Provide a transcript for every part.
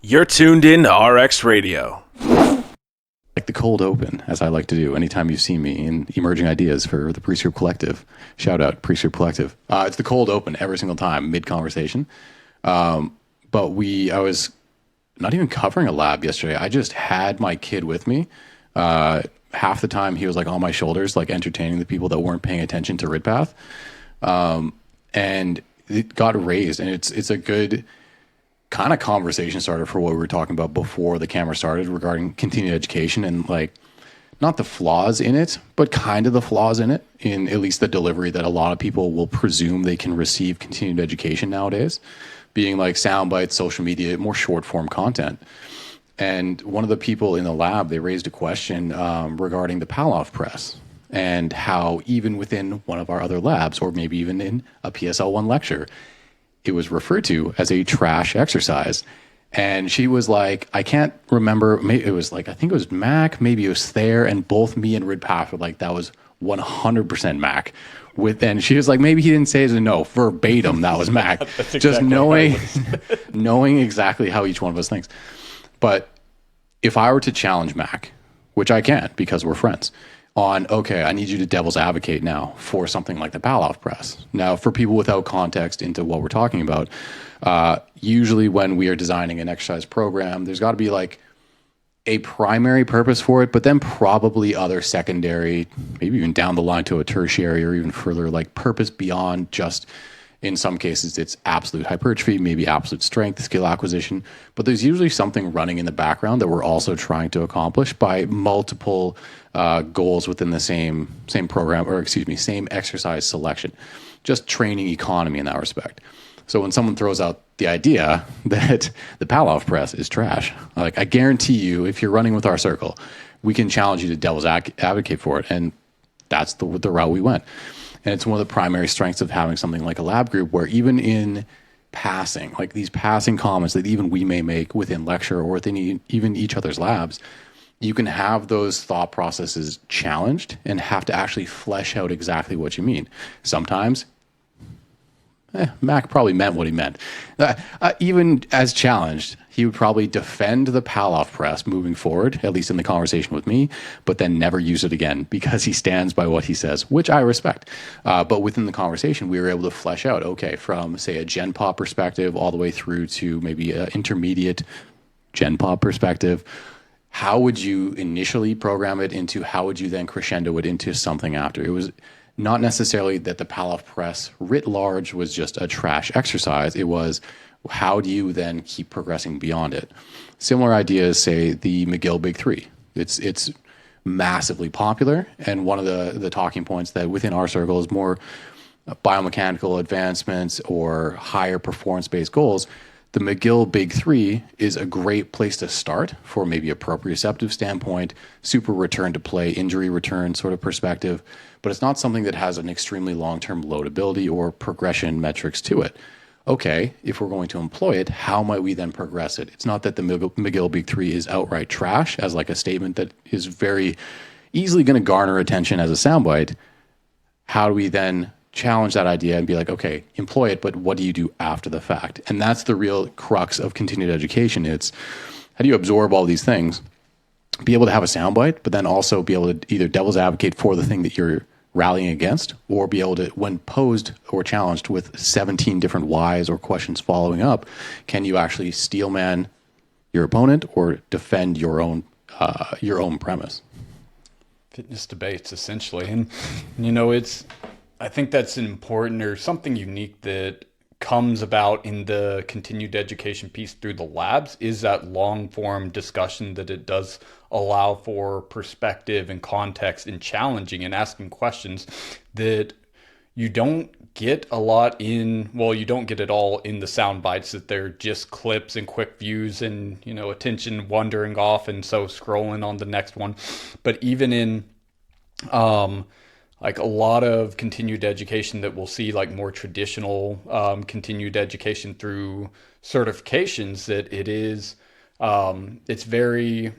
You're tuned in to RX Radio. Like the cold open, as I like to do anytime you see me in Emerging Ideas for the Prescript Collective. Shout out, Prescript Collective. It's the cold open every single time, mid-conversation. But I was not even covering a lab yesterday. I just had my kid with me. Half the time he was like on my shoulders, like entertaining the people that weren't paying attention to RidPath. And it got raised, and it's a good kind of conversation starter for what we were talking about before the camera started regarding continuing education and like not the flaws in it, but kind of the flaws in it, in at least the delivery that a lot of people will presume they can receive continued education nowadays, being like sound bites, social media, more short form content. And one of the people in the lab, they raised a question regarding the Palloff press and how even within one of our other labs, or maybe even in a PSL1 lecture, it was referred to as a trash exercise. And she was like, I can't remember, it was like, I think it was Mac, maybe it was Thayer, and both me and RidPath were like, that was 100% Mac. And she was like, maybe he didn't say it, no, verbatim, that was Mac. Exactly just knowing exactly how each one of us thinks. But if I were to challenge Mac, which I can because we're friends, on, okay, I need you to devil's advocate now for something like the Palloff press. Now, for people without context into what we're talking about, usually when we are designing an exercise program, there's got to be like a primary purpose for it, but then probably other secondary, maybe even down the line to a tertiary or even further, like purpose beyond just, in some cases, it's absolute hypertrophy, maybe absolute strength, skill acquisition, but there's usually something running in the background that we're also trying to accomplish by multiple goals within the same program, or excuse me, same exercise selection, just training economy in that respect. So when someone throws out the idea that the Palloff press is trash, like I guarantee you, if you're running with our circle, we can challenge you to devil's advocate for it. And that's the route we went. And it's one of the primary strengths of having something like a lab group where even in passing, like these passing comments that even we may make within lecture or within even each other's labs, you can have those thought processes challenged and have to actually flesh out exactly what you mean. Sometimes, Mac probably meant what he meant. Even as challenged, he would probably defend the Palloff press moving forward, at least in the conversation with me, but then never use it again because he stands by what he says, which I respect. But within the conversation, we were able to flesh out, okay, from say a Gen Pop perspective all the way through to maybe an intermediate Gen Pop perspective. How would you initially program it into, how would you then crescendo it into something after? It was not necessarily that the Palloff press writ large was just a trash exercise. It was, how do you then keep progressing beyond it? Similar ideas, say the McGill Big Three. It's massively popular, and one of the talking points that within our circle is more biomechanical advancements or higher performance-based goals. The McGill Big Three is a great place to start for maybe a proprioceptive standpoint, super return to play, injury return sort of perspective, but it's not something that has an extremely long-term loadability or progression metrics to it. Okay, if we're going to employ it, how might we then progress it? It's not that the McGill Big Three is outright trash as like a statement that is very easily going to garner attention as a soundbite. How do we then challenge that idea and be like, okay, employ it, but what do you do after the fact? And that's the real crux of continued education. It's how do you absorb all these things, be able to have a soundbite, but then also be able to either devil's advocate for the thing that you're rallying against, or be able to, when posed or challenged with 17 different whys or questions following up, can you actually steelman your opponent or defend your own premise? Fitness debates, essentially. And, I think that's important or something unique that comes about in the continued education piece through the labs is that long form discussion that it does allow for perspective and context and challenging and asking questions that you don't get a lot in, well, you don't get it all in the sound bites, that they're just clips and quick views and, attention wandering off and so scrolling on the next one. But even in, like a lot of continued education that we'll see, like more traditional continued education through certifications, that it is, it's very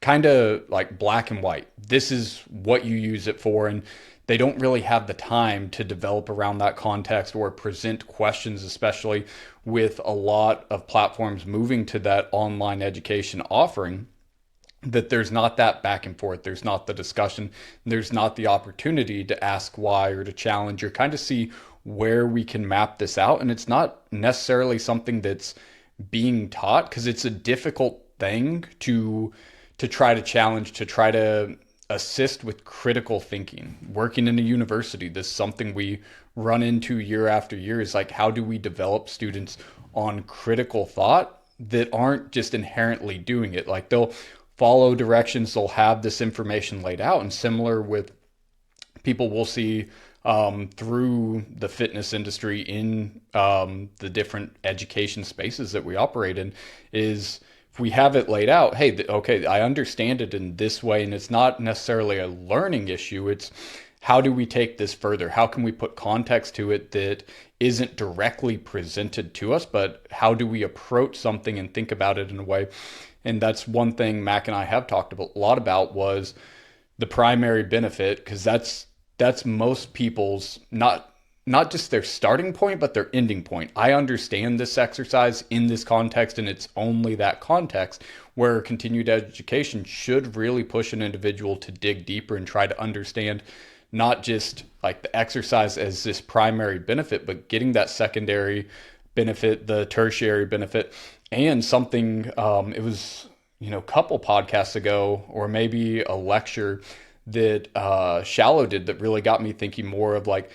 kind of like black and white. This is what you use it for. And they don't really have the time to develop around that context or present questions, especially with a lot of platforms moving to that online education offering, that there's not that back and forth. There's not the discussion. There's not the opportunity to ask why or to challenge or kind of see where we can map this out. And it's not necessarily something that's being taught, because it's a difficult thing to try to challenge, to try to assist with critical thinking. Working in a university, this is something we run into year after year, is like, how do we develop students on critical thought that aren't just inherently doing it? Like, they'll follow directions, they'll have this information laid out. And similar with people we'll see through the fitness industry in the different education spaces that we operate in, is if we have it laid out, hey, okay, I understand it in this way, and it's not necessarily a learning issue. It's how do we take this further? How can we put context to it that isn't directly presented to us, but how do we approach something and think about it in a way? And that's one thing Mac and I have talked a lot about, was the primary benefit, because that's most people's not just their starting point, but their ending point. I understand this exercise in this context, and it's only that context, where continued education should really push an individual to dig deeper and try to understand not just like the exercise as this primary benefit, but getting that secondary benefit, the tertiary benefit. And something, it was, a couple podcasts ago, or maybe a lecture that Shallow did, that really got me thinking more of like,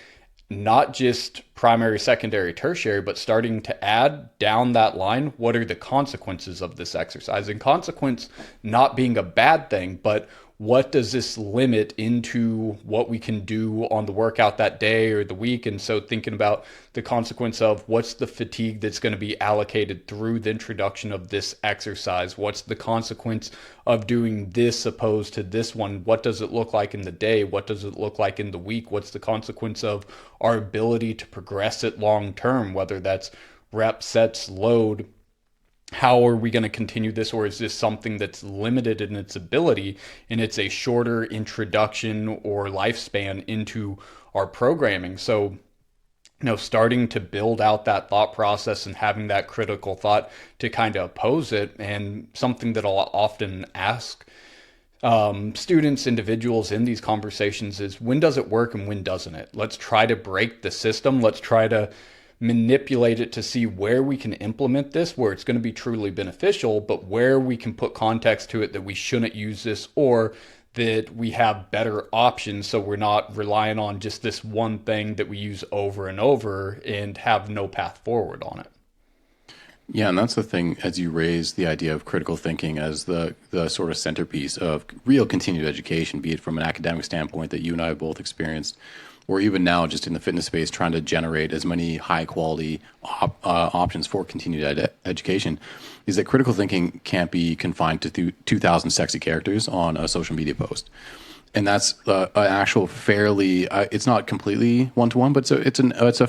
not just primary, secondary, tertiary, but starting to add down that line, what are the consequences of this exercise? And consequence not being a bad thing, but what does this limit into what we can do on the workout that day or the week? And so thinking about the consequence of what's the fatigue that's going to be allocated through the introduction of this exercise? What's the consequence of doing this opposed to this one? What does it look like in the day? What does it look like in the week? What's the consequence of our ability to progress it long term, whether that's reps, sets, load? How are we going to continue this? Or is this something that's limited in its ability, and it's a shorter introduction or lifespan into our programming? So, starting to build out that thought process and having that critical thought to kind of oppose it. And something that I'll often ask students, individuals in these conversations is, when does it work and when doesn't it? Let's try to break the system. Let's try to manipulate it to see where we can implement this, where it's going to be truly beneficial, but where we can put context to it that we shouldn't use this, or that we have better options, so we're not relying on just this one thing that we use over and over and have no path forward on it. Yeah, and that's the thing, as you raise the idea of critical thinking as the sort of centerpiece of real continued education, be it from an academic standpoint that you and I have both experienced, or even now just in the fitness space, trying to generate as many high quality options for continued education, is that critical thinking can't be confined to 2,000 sexy characters on a social media post. And that's an actual fairly, it's not completely one-to-one, but it's a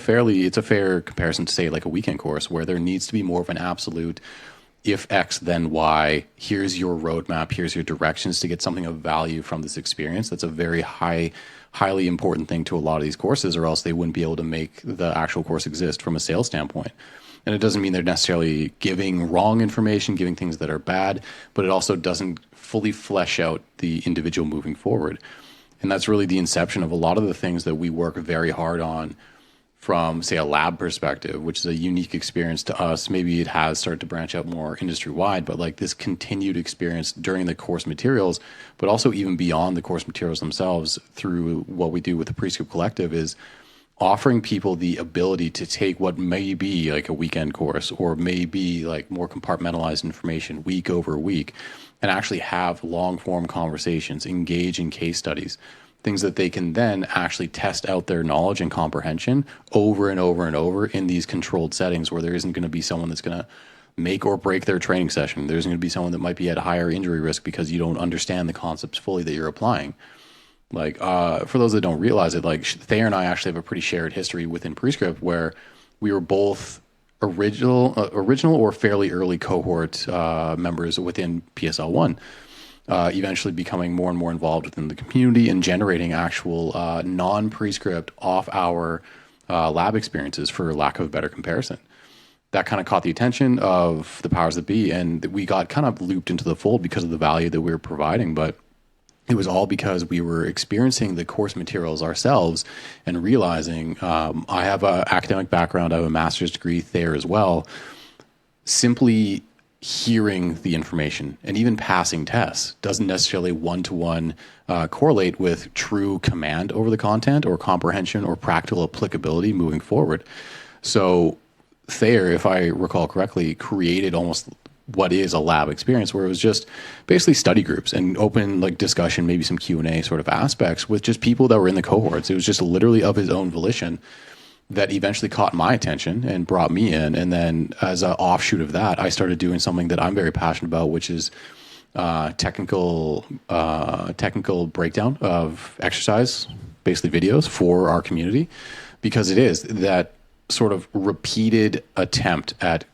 fair comparison to, say, like a weekend course, where there needs to be more of an absolute, if X, then Y, here's your roadmap, here's your directions to get something of value from this experience. That's a very highly important thing to a lot of these courses, or else they wouldn't be able to make the actual course exist from a sales standpoint. And it doesn't mean they're necessarily giving wrong information, giving things that are bad, but it also doesn't fully flesh out the individual moving forward. And that's really the inception of a lot of the things that we work very hard on from, say, a lab perspective, which is a unique experience to us. Maybe it has started to branch out more industry-wide, but like this continued experience during the course materials, but also even beyond the course materials themselves, through what we do with the Prescript Collective, is offering people the ability to take what may be like a weekend course, or may be like more compartmentalized information week over week, and actually have long-form conversations, engage in case studies, things that they can then actually test out their knowledge and comprehension over and over and over in these controlled settings, where there isn't going to be someone that's going to make or break their training session. There's going to be someone that might be at higher injury risk because you don't understand the concepts fully that you're applying. Like, for those that don't realize it, like Thayer and I actually have a pretty shared history within Prescript, where we were both original or fairly early cohort members within PSL1. Eventually becoming more and more involved within the community and generating actual non-prescript off-hour lab experiences, for lack of a better comparison. that kind of caught the attention of the powers that be, and we got kind of looped into the fold because of the value that we were providing. But it was all because we were experiencing the course materials ourselves and realizing I have an academic background, I have a master's degree there as well. Simply hearing the information and even passing tests doesn't necessarily one-to-one correlate with true command over the content or comprehension or practical applicability moving forward. So Thayer, if I recall correctly, created almost what is a lab experience where it was just basically study groups and open like discussion, maybe some Q&A sort of aspects with just people that were in the cohorts. It was just literally of his own volition that eventually caught my attention and brought me in. And then as an offshoot of that, I started doing something that I'm very passionate about, which is technical breakdown of exercise, basically videos for our community, because it is that sort of repeated attempt at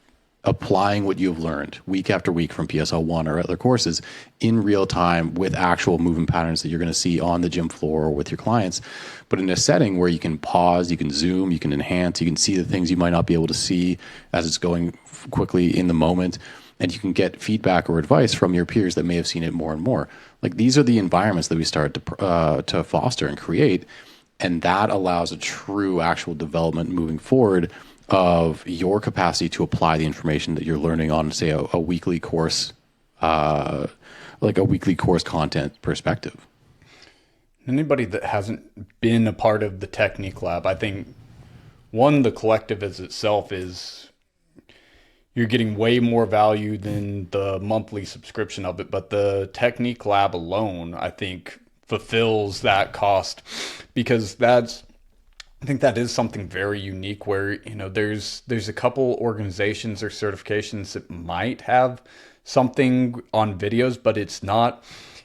applying what you've learned week after week from PSL 1 or other courses in real time with actual movement patterns that you're going to see on the gym floor or with your clients, but in a setting where you can pause, you can zoom, you can enhance, you can see the things you might not be able to see as it's going quickly in the moment, and you can get feedback or advice from your peers that may have seen it more and more. Like, these are the environments that we start to foster and create, and that allows a true actual development moving forward of your capacity to apply the information that you're learning on, say, a weekly course, like a weekly course content perspective. Anybody that hasn't been a part of the Technique Lab, I think, one, the collective as itself is, you're getting way more value than the monthly subscription of it. But the Technique Lab alone, I think, fulfills that cost, because I think that is something very unique where, you know, there's a couple organizations or certifications that might have something on videos, but it's not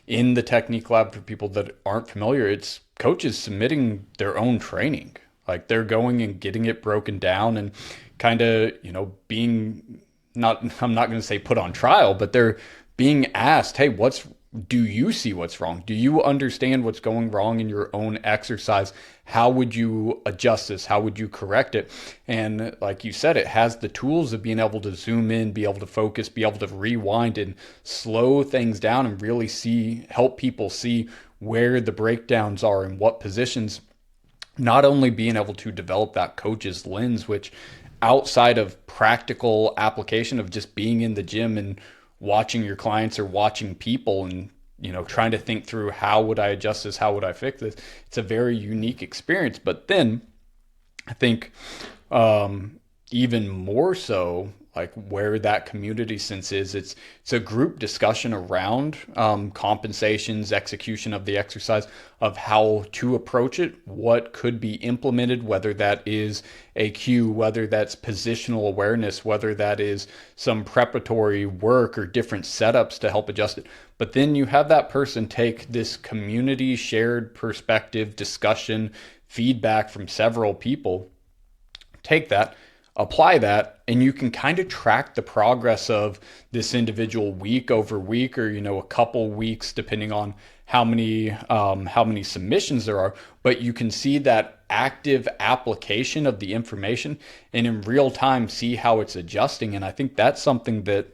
in the Technique Lab. For people that aren't familiar, it's coaches submitting their own training. Like, they're going and getting it broken down and kind of, you know, being I'm not going to say put on trial, but they're being asked, hey, do you see what's wrong? Do you understand what's going wrong in your own exercise? How would you adjust this? How would you correct it? And like you said, it has the tools of being able to zoom in, be able to focus, be able to rewind and slow things down and really help people see where the breakdowns are and what positions. Not only being able to develop that coach's lens, which outside of practical application of just being in the gym and watching your clients or watching people and, you know, trying to think through, how would I adjust this? How would I fix this? It's a very unique experience. But then I think even more so, like, where that community sense is, it's a group discussion around compensations, execution of the exercise, of how to approach it, what could be implemented, whether that is a cue, whether that's positional awareness, whether that is some preparatory work or different setups to help adjust it. But then you have that person take this community shared perspective, discussion, feedback from several people, take that, apply that, and you can kind of track the progress of this individual week over week, or, you know, a couple weeks, depending on how many submissions there are. But you can see that active application of the information and in real time see how it's adjusting. And I think that's something that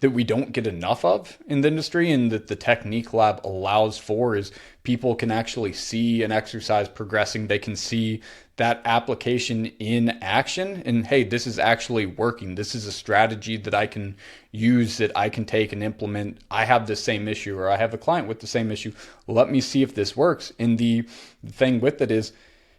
we don't get enough of in the industry, and that the Technique Lab allows for, is people can actually see an exercise progressing. They can see that application in action, and hey, this is actually working. This is a strategy that I can use, that I can take and implement. I have the same issue, or I have a client with the same issue. Let me see if this works. And the thing with it is,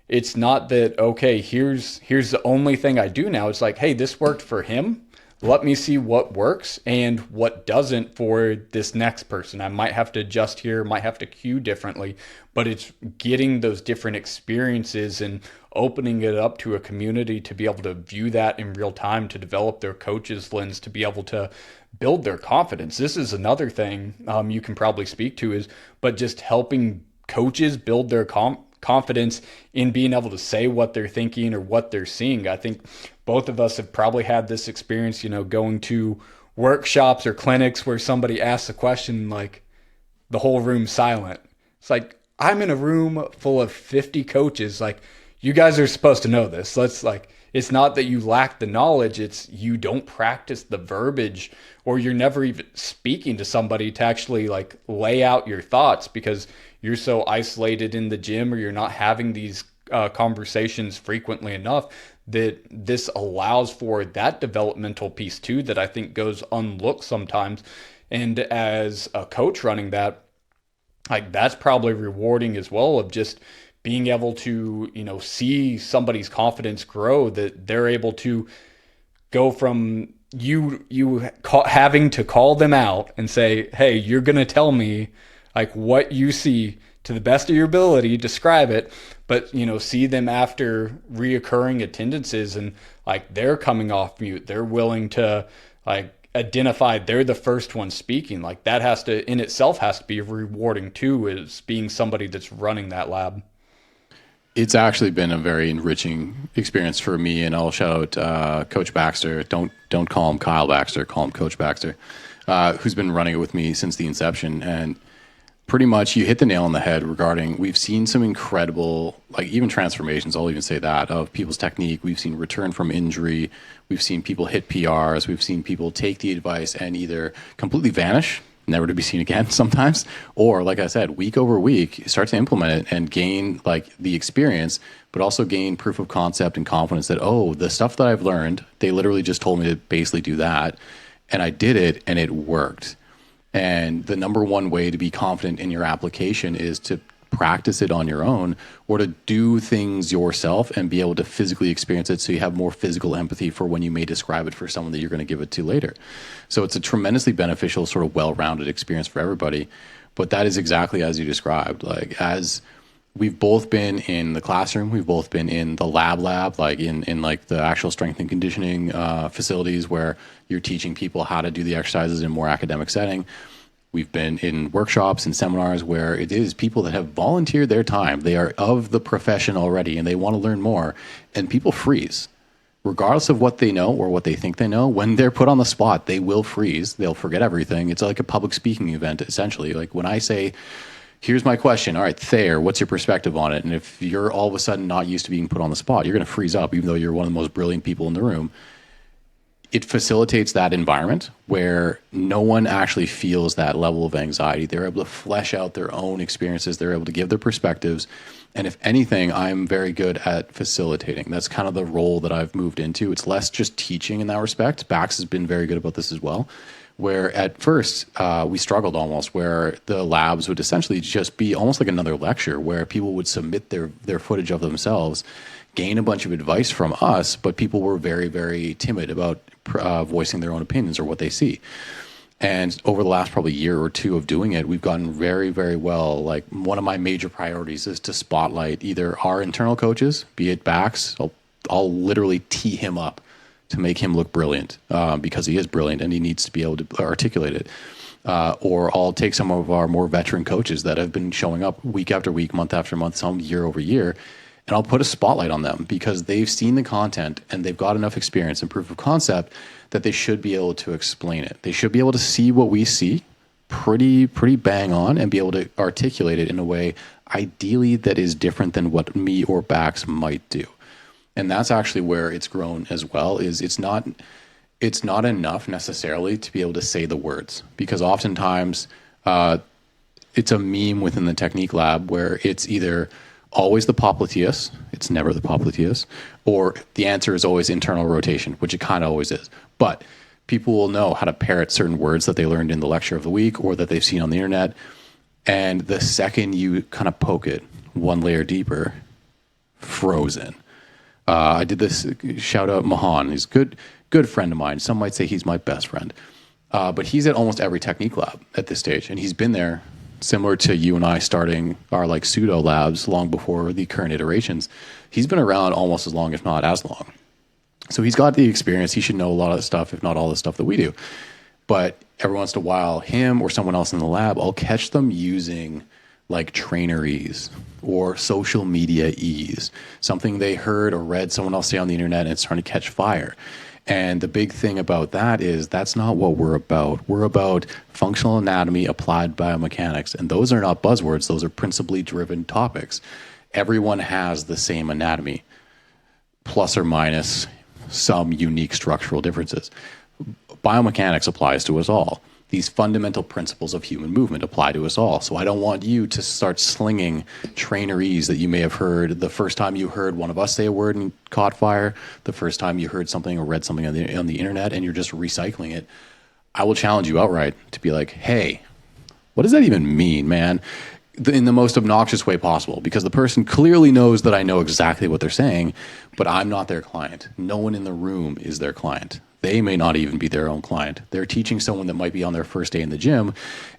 it's not that, okay, here's the only thing I do now. It's like, hey, this worked for him. Let me see what works and what doesn't for this next person. I might have to adjust here, might have to cue differently, but it's getting those different experiences and opening it up to a community to be able to view that in real time, to develop their coach's lens, to be able to build their confidence. This is another thing you can probably speak to, but just helping coaches build their confidence in being able to say what they're thinking or what they're seeing. I think both of us have probably had this experience, you know, going to workshops or clinics where somebody asks a question, like the whole room's silent. It's like, I'm in a room full of 50 coaches. Like, you guys are supposed to know this. it's not that you lack the knowledge, it's you don't practice the verbiage, or you're never even speaking to somebody to actually like lay out your thoughts because you're so isolated in the gym, or you're not having these conversations frequently enough, that this allows for that developmental piece too that I think goes unlooked sometimes. And as a coach running that, like that's probably rewarding as well, of just being able to, see somebody's confidence grow, that they're able to go from having to call them out and say, hey, you're going to tell me like what you see to the best of your ability, describe it, but see them after reoccurring attendances and like they're coming off mute, they're willing to like identify they're the first one speaking. Like that has to in itself has to be rewarding too, as being somebody that's running that lab. It's actually been a very enriching experience for me, and I'll shout out Coach Baxter. Don't call him Kyle Baxter, call him Coach Baxter, who's been running it with me since the inception. And pretty much you hit the nail on the head regarding, we've seen some incredible, like even transformations, I'll even say that, of people's technique. We've seen return from injury. We've seen people hit PRs. We've seen people take the advice and either completely vanish, never to be seen again sometimes, or like I said, week over week, start to implement it and gain like the experience, but also gain proof of concept and confidence that, oh, the stuff that I've learned, they literally just told me to basically do that. And I did it and it worked. And the number one way to be confident in your application is to practice it on your own, or to do things yourself and be able to physically experience it so you have more physical empathy for when you may describe it for someone that you're going to give it to later. So it's a tremendously beneficial, sort of well-rounded experience for everybody. But that is exactly as you described. Like, as we've both been in the classroom, we've both been in the lab, like in like the actual strength and conditioning facilities where you're teaching people how to do the exercises in a more academic setting. We've been in workshops and seminars where it is people that have volunteered their time. They are of the profession already and they want to learn more, and people freeze. Regardless of what they know or what they think they know, when they're put on the spot, they will freeze. They'll forget everything. It's like a public speaking event, essentially. Like when I say, here's my question. All right, Thayer, what's your perspective on it? And if you're all of a sudden not used to being put on the spot, you're going to freeze up, even though you're one of the most brilliant people in the room. It facilitates that environment where no one actually feels that level of anxiety. They're able to flesh out their own experiences. They're able to give their perspectives. And if anything, I'm very good at facilitating. That's kind of the role that I've moved into. It's less just teaching in that respect. Bax has been very good about this as well, where at first we struggled almost, where the labs would essentially just be almost like another lecture where people would submit their footage of themselves, gain a bunch of advice from us, but people were very, very timid about voicing their own opinions or what they see. And over the last probably year or two of doing it, we've gotten very, very well. Like one of my major priorities is to spotlight either our internal coaches, be it Bax. I'll literally tee him up to make him look brilliant because he is brilliant and he needs to be able to articulate it. Or I'll take some of our more veteran coaches that have been showing up week after week, month after month, some year over year, and I'll put a spotlight on them because they've seen the content and they've got enough experience and proof of concept that they should be able to explain it. They should be able to see what we see pretty bang on and be able to articulate it in a way ideally that is different than what me or Bax might do. And that's actually where it's grown as well, is it's not enough necessarily to be able to say the words, because oftentimes it's a meme within the technique lab where it's either always the popliteus, it's never the popliteus, or the answer is always internal rotation, which it kind of always is. But people will know how to parrot certain words that they learned in the lecture of the week or that they've seen on the internet. And the second you kind of poke it one layer deeper, frozen. I did this, shout out Mahan. He's a good friend of mine. Some might say he's my best friend. But he's at almost every technique lab at this stage. And he's been there similar to you and I starting our like pseudo labs long before the current iterations. He's been around almost as long, if not as long. So he's got the experience. He should know a lot of the stuff, if not all the stuff that we do. But every once in a while, him or someone else in the lab, I'll catch them using like traineries or social media ease, something they heard or read someone else say on the internet and it's starting to catch fire. And the big thing about that is that's not what we're about. We're about functional anatomy, applied biomechanics. And those are not buzzwords. Those are principally driven topics. Everyone has the same anatomy. plus or minus some unique structural differences. Biomechanics applies to us all. These fundamental principles of human movement apply to us all. So I don't want you to start slinging traineries that you may have heard the first time you heard one of us say a word and caught fire, the first time you heard something or read something on the internet, and you're just recycling it. I will challenge you outright to be like, hey, what does that even mean, man? In the most obnoxious way possible, because the person clearly knows that I know exactly what they're saying, but I'm not their client. No one in the room is their client. They may not even be their own client. They're teaching someone that might be on their first day in the gym,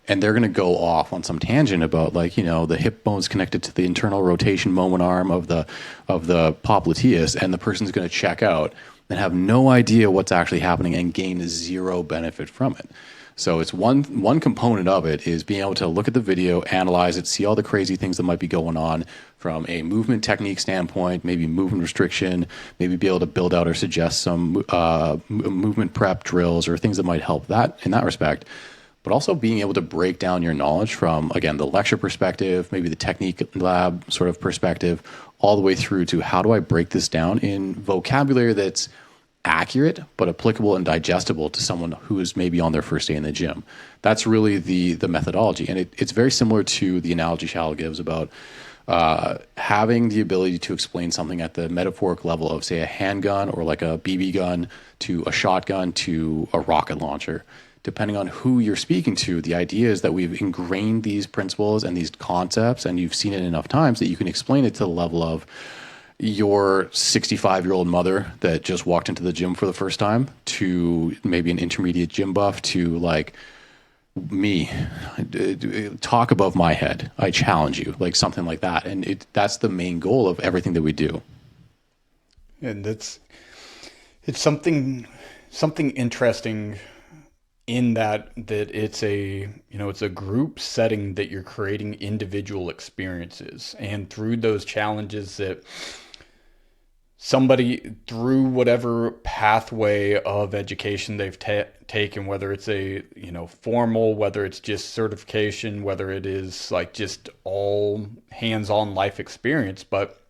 and they're going to go off on some tangent about, like, the hip bone's connected to the internal rotation moment arm of the popliteus, and the person's going to check out and have no idea what's actually happening and gain zero benefit from it. So it's one component of it is being able to look at the video, analyze it, see all the crazy things that might be going on from a movement technique standpoint, maybe movement restriction, maybe be able to build out or suggest some movement prep drills or things that might help that in that respect. But also being able to break down your knowledge from, again, the lecture perspective, maybe the technique lab sort of perspective, all the way through to how do I break this down in vocabulary that's accurate but applicable and digestible to someone who is maybe on their first day in the gym. That's really the methodology, and it's very similar to the analogy Shal gives about having the ability to explain something at the metaphoric level of, say, a handgun or like a BB gun to a shotgun to a rocket launcher. Depending on who you're speaking to, the idea is that we've ingrained these principles and these concepts, and you've seen it enough times that you can explain it to the level of your 65-year-old mother that just walked into the gym for the first time to maybe an intermediate gym buff to like me. Talk above my head. I challenge you, like something like that. And that's the main goal of everything that we do. And it's something interesting in that it's a group setting that you're creating individual experiences, and through those challenges that somebody, through whatever pathway of education they've taken, whether it's a formal, whether it's just certification, whether it is like just all hands-on life experience, but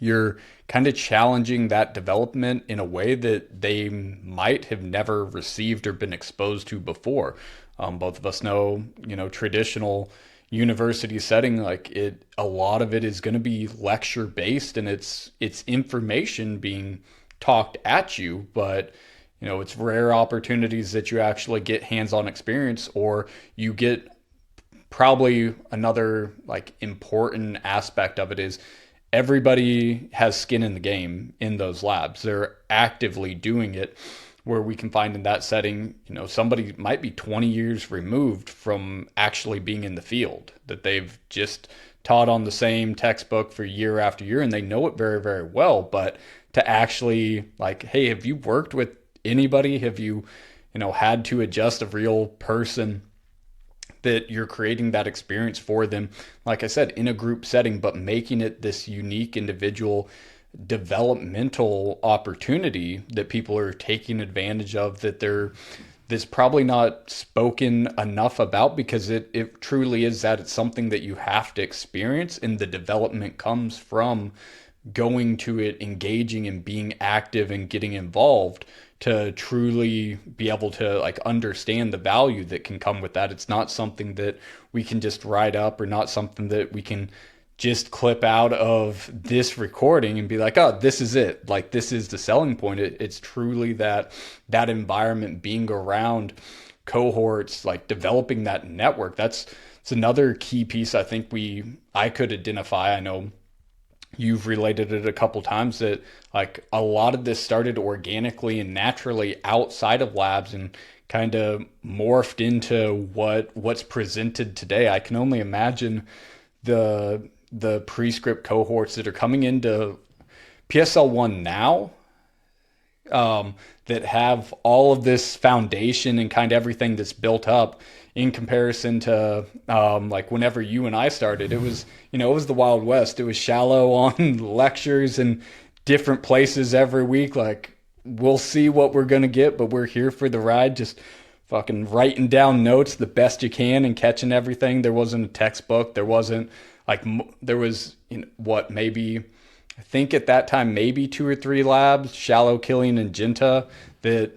you're kind of challenging that development in a way that they might have never received or been exposed to before. Both of us know, traditional university setting, a lot of it is going to be lecture based, and it's information being talked at you, but it's rare opportunities that you actually get hands-on experience, or you get probably another important aspect of it is everybody has skin in the game in those labs. They're actively doing it, where we can find in that setting, somebody might be 20 years removed from actually being in the field, that they've just taught on the same textbook for year after year, and they know it very, very well. But to actually hey, have you worked with anybody? Have you, had to adjust a real person that you're creating that experience for them, like I said, in a group setting, but making it this unique individual developmental opportunity that people are taking advantage of, that's probably not spoken enough about, because it truly is that it's something that you have to experience, and the development comes from going to it, engaging and being active and getting involved to truly be able to understand the value that can come with that. It's not something that we can just write up, or not something that we can just clip out of this recording and be like, oh, this is it. This is the selling point. It's truly that environment, being around cohorts, developing that network. It's another key piece I think I could identify. I know you've related it a couple times that a lot of this started organically and naturally outside of labs and kind of morphed into what's presented today. I can only imagine the prescript cohorts that are coming into PSL1 now, that have all of this foundation and kind of everything that's built up, in comparison to whenever you and I started. It was it was the Wild West. It was shallow on lectures and different places every week. We'll see what we're gonna get, but we're here for the ride. Just fucking writing down notes the best you can and catching everything. There wasn't a textbook. There wasn't there was maybe I think at that time, maybe 2 or 3 labs, Shallow, Killian, and Jinta, that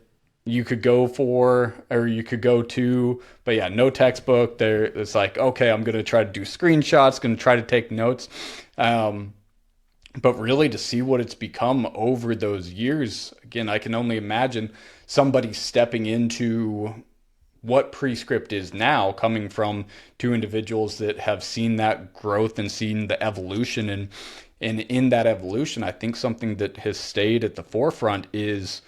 you could go for, or you could go to, but yeah, no textbook there. It's like, okay, I'm going to try to do screenshots, going to try to take notes. But really to see what it's become over those years, again, I can only imagine somebody stepping into what Prescript is now, coming from 2 individuals that have seen that growth and seen the evolution. And in that evolution, I think something that has stayed at the forefront is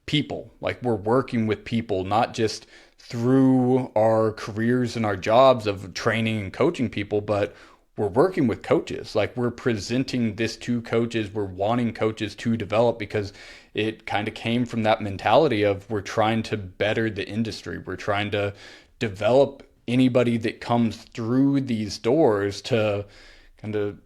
people. Like, we're working with people, not just through our careers and our jobs of training and coaching people, but we're working with coaches. Like, we're presenting this to coaches. We're wanting coaches to develop, because it kind of came from that mentality of, we're trying to better the industry. We're trying to develop anybody that comes through these doors to kind of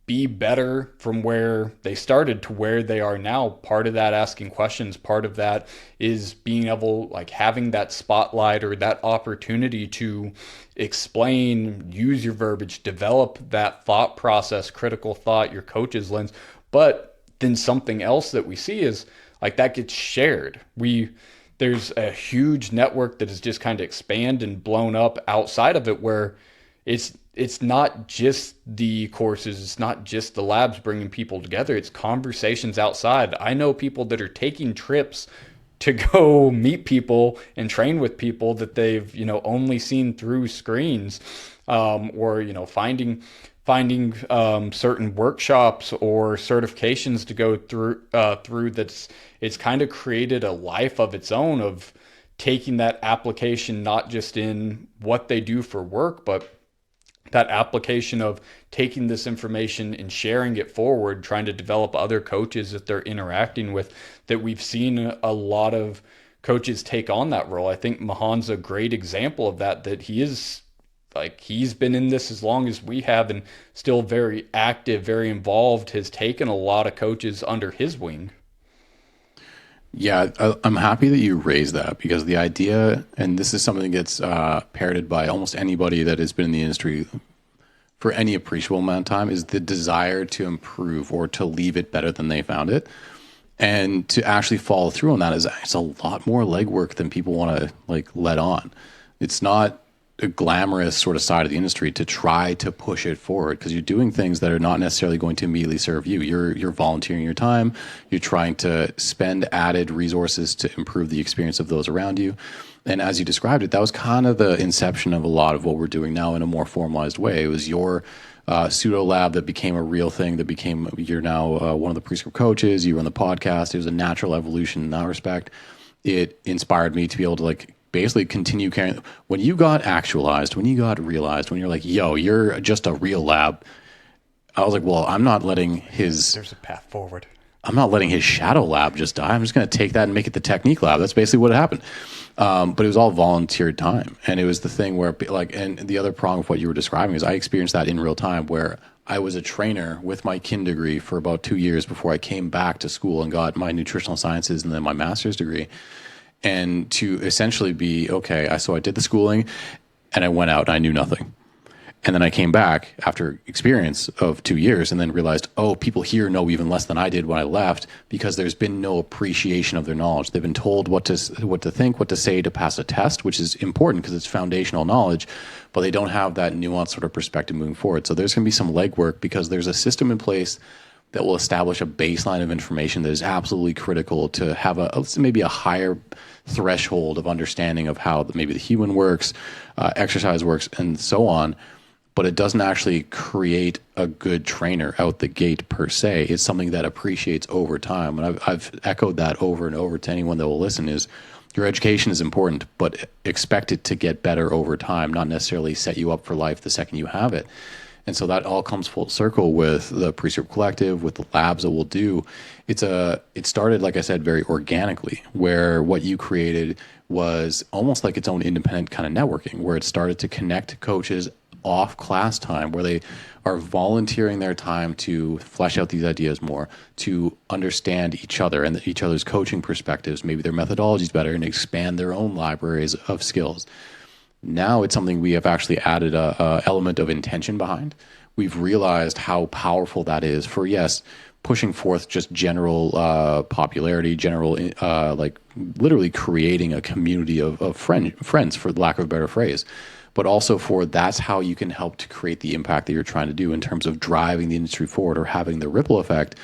be better from where they started to where they are now. Part of that asking questions, part of that is being able, like, having that spotlight or that opportunity to explain, use your verbiage, develop that thought process, critical thought, your coach's lens. But then something else that we see is, like, that gets shared. There's a huge network that has just kind of expanded and blown up outside of it, where it's not just the courses, it's not just the labs bringing people together, it's conversations outside. I know people that are taking trips to go meet people and train with people that they've, only seen through screens, or, finding certain workshops or certifications to go through. It's kind of created a life of its own, of taking that application, not just in what they do for work, but that application of taking this information and sharing it forward, trying to develop other coaches that they're interacting with, that we've seen a lot of coaches take on that role. I think Mahan's a great example of that he's been in this as long as we have, and still very active, very involved, has taken a lot of coaches under his wing. Yeah, I'm happy that you raised that, because the idea, and this is something that gets parroted by almost anybody that has been in the industry for any appreciable amount of time, is the desire to improve or to leave it better than they found it. And to actually follow through on that it's a lot more legwork than people want to let on. It's not a glamorous sort of side of the industry to try to push it forward, because you're doing things that are not necessarily going to immediately serve you. You're volunteering your time. You're trying to spend added resources to improve the experience of those around you. And as you described it, that was kind of the inception of a lot of what we're doing now in a more formalized way. It was your pseudo lab that became a real thing, you're now one of the Prescript coaches. You run the podcast. It was a natural evolution in that respect. It inspired me to be able to basically continue carrying. When you got actualized, when you got realized, when you're like, yo, you're just a real lab, I was like, well, I'm not letting There's a path forward. I'm not letting his shadow lab just die. I'm just going to take that and make it the technique lab. That's basically what happened. But it was all volunteered time. And it was the thing where, and the other prong of what you were describing is I experienced that in real time, where I was a trainer with my kin degree for about 2 years before I came back to school and got my nutritional sciences and then my master's degree. And to essentially be, okay, so I did the schooling and I went out and I knew nothing. And then I came back after experience of 2 years and then realized, oh, people here know even less than I did when I left, because there's been no appreciation of their knowledge. They've been told what to think, what to say to pass a test, which is important because it's foundational knowledge, but they don't have that nuanced sort of perspective moving forward. So there's going to be some legwork, because there's a system in place that will establish a baseline of information that is absolutely critical to have maybe a higher threshold of understanding of how maybe the human works, exercise works, and so on. But it doesn't actually create a good trainer out the gate per se. It's something that appreciates over time. And I've echoed that over and over to anyone that will listen, is your education is important, but expect it to get better over time, not necessarily set you up for life the second you have it. And so that all comes full circle with the Prescript Collective, with the labs that we'll do. It started, like I said, very organically, where what you created was almost like its own independent kind of networking, where it started to connect coaches off class time, where they are volunteering their time to flesh out these ideas more, to understand each other and each other's coaching perspectives, maybe their methodologies better, and expand their own libraries of skills. Now it's something we have actually added a element of intention behind. We've realized how powerful that is for, yes, pushing forth just general popularity, general like literally creating a community of friends, for lack of a better phrase. But also for that's how you can help to create the impact that you're trying to do in terms of driving the industry forward or having the ripple effect.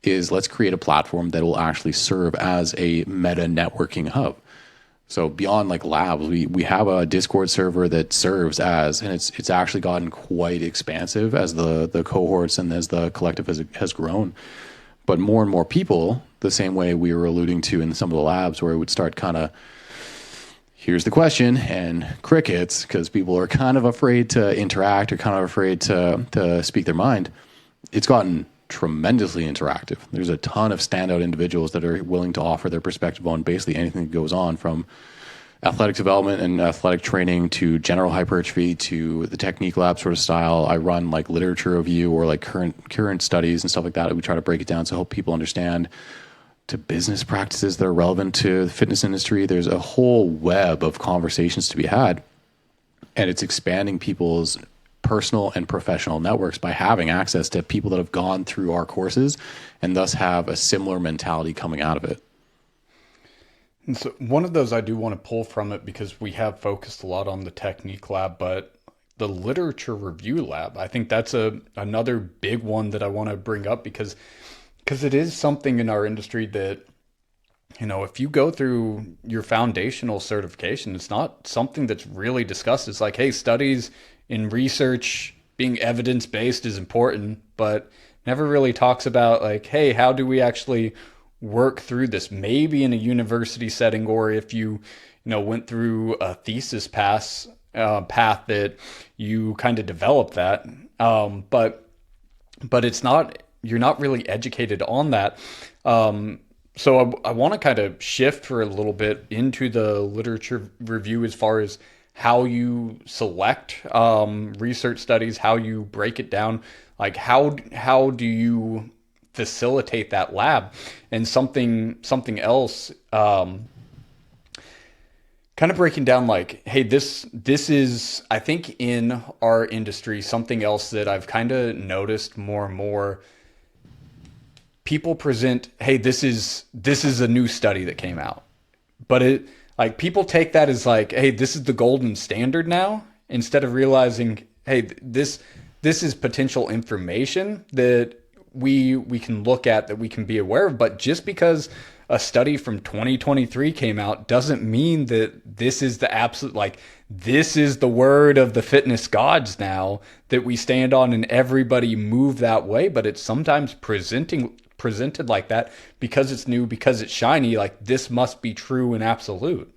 Is let's create a platform that will actually serve as a meta networking hub. So beyond like labs, we have a Discord server that serves as, and it's actually gotten quite expansive as the cohorts and as the collective has grown. But more and more people, the same way we were alluding to in some of the labs, where it would start kind of, here's the question, and crickets, because people are kind of afraid to interact or kind of afraid to speak their mind. It's gotten tremendously interactive. There's a ton of standout individuals that are willing to offer their perspective on basically anything that goes on, from athletic development and athletic training to general hypertrophy to the technique lab sort of style. I run like literature review or like current studies and stuff like that. We try to break it down to help people understand, to business practices that are relevant to the fitness industry. There's a whole web of conversations to be had, and it's expanding people's personal and professional networks by having access to people that have gone through our courses and thus have a similar mentality coming out of it. And so one of those I do want to pull from it, because we have focused a lot on the technique lab, but the literature review lab, I think that's another big one that I want to bring up, because it is something in our industry that, if you go through your foundational certification, it's not something that's really discussed. It's like, hey, studies in research being evidence-based is important, but never really talks about like, hey, how do we actually work through this? Maybe in a university setting, or if you went through a thesis path that you kind of developed that. But it's not, you're not really educated on that. So I want to kind of shift for a little bit into the literature review as far as how you select research studies, how you break it down, like how do you facilitate that lab? And something else, kind of breaking down like, hey, this is, I think in our industry, something else that I've kind of noticed more and more. People present, hey, this is a new study that came out, but like people take that as like, hey, this is the golden standard now, instead of realizing, hey, this is potential information that we can look at, that we can be aware of. But just because a study from 2023 came out doesn't mean that this is the absolute, like, this is the word of the fitness gods now that we stand on, and everybody move that way. But it's sometimes presented like that because it's new, because it's shiny, like this must be true and absolute.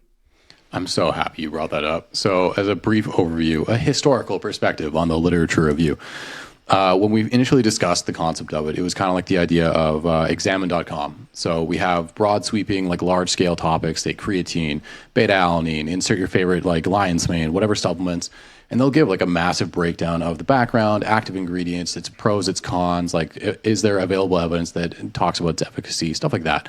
I'm so happy you brought that up. So as a brief overview, a historical perspective on the literature review. When we initially discussed the concept of it, it was kind of like the idea of examine.com. So we have broad sweeping, like large scale topics, say creatine, beta alanine, insert your favorite like lion's mane, whatever supplements. And they'll give like a massive breakdown of the background, active ingredients, its pros, its cons, like is there available evidence that talks about its efficacy, stuff like that.